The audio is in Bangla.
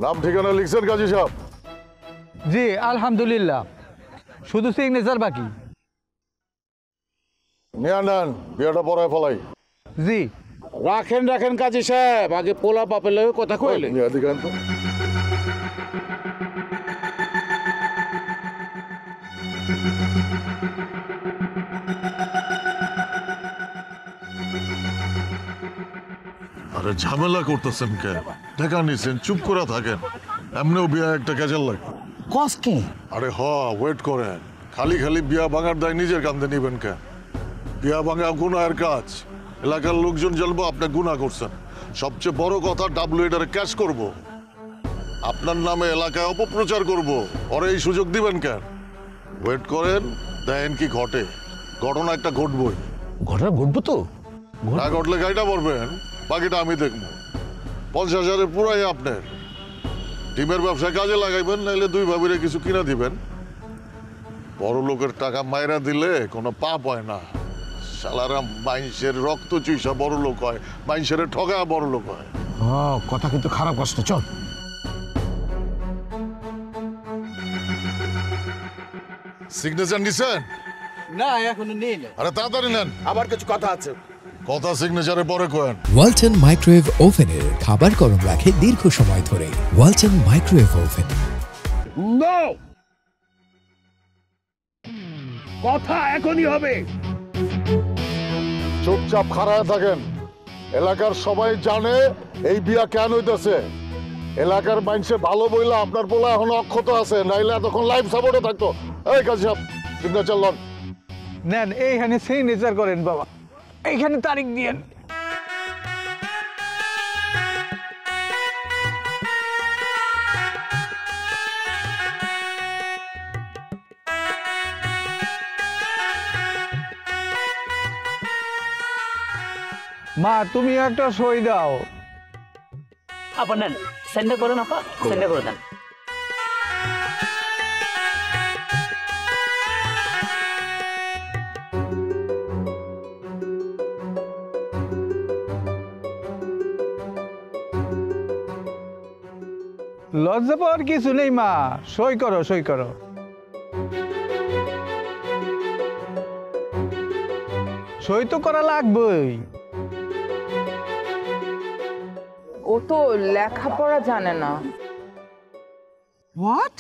নাম ঠিকানা লিখছেন কাজী সাহেব? জি আলহামদুলিল্লাহ, শুধু সিগনেচার বাকি। নিয়ে নেন, বিয়েটা পড়ায় ফেলাই। জি রাখেন রাখেন কাজী সাহেব, আগে পোলা বাপের লগে কথা কইলে। এদিকে আন তো। আরে ঝামেলা করতেছেন কে? টাকা নিছেন, চুপ করে থাকেন। এমনিও বিয়া একটা কাজের লাগে। কস কি? আরে ওয়েট করেন। খালি খালি বিয়া ভাঙার দায় নিজের কান্দে নিবেন কে? বিয়া ভাঙা গুনাহের কাজ। এলাকার লোকজন জানবো আপনি গুনাহ করছেন। সবচেয়ে বড় কথা, ডাব্লিউএটারে ক্যাশ করব। আপনার নামে এলাকায় অপপ্রচার করব। ওরে এই সুযোগ দিবেন কেন? ওয়েট করেন, দেখেন কি ঘটে। ঘটনা একটা ঘটবই। ঘটনা ঘটবো তো। না ঘটলে গাড়িটা পড়বেন, বাকিটা আমি দেখবো। 50,000-এর পুরাই আপনার। টিমের ব্যবসায় কাজে লাগাইবেন, নাইলে দুই ভাবিরে কিছু কিনা দিবেন। বড় লোকের টাকা মাইরা দিলে কোনো পাপ হয় না। শালারা মাইনসের রক্ত চুইসা বড় লোক হয়, মাইনসের ঠগা বড় লোক হয়। কথা কিন্তু খারাপ কষ্ট, চল। সিগনেচার নিছেন? না এখনো নেই না। আরে তাড়াতাড়ি নেন, আবার কিছু কথা আছে। কথা সিগনেচারে পরে কোয়েন। ওয়ালটন মাইক্রোওয়েভ ওভেনের খাবার গরম রাখে দীর্ঘ সময় ধরে। Walton microwave oven. নো, কথা এখনই হবে। চুপচাপ খাড়ায় থাকেন। এলাকার সবাই জানে এই বিয়া কেন হইতেছে। এলাকার মানুষে ভালো বইলা আপনার পোলা এখনো অক্ষত আছে, নাইলে এতক্ষণ লাইফ সাপোর্টে থাকতো। এই কাজী সাহেব, সিগনেচার লন। নেন এইখানে সিগনেচার করেন বাবা, এইখানে তারিখ দিয়েন। মা তুমি একটা সই দাও। আপা নেন, সেন্ডে করে আপা, সেন্ডে করে দেন। লজ্জা পাওয়ার কিছু নেই মা, সই করো সই করো। সই তো করা লাগবেই। ও তো লেখাপড়া জানে না। হোয়াট?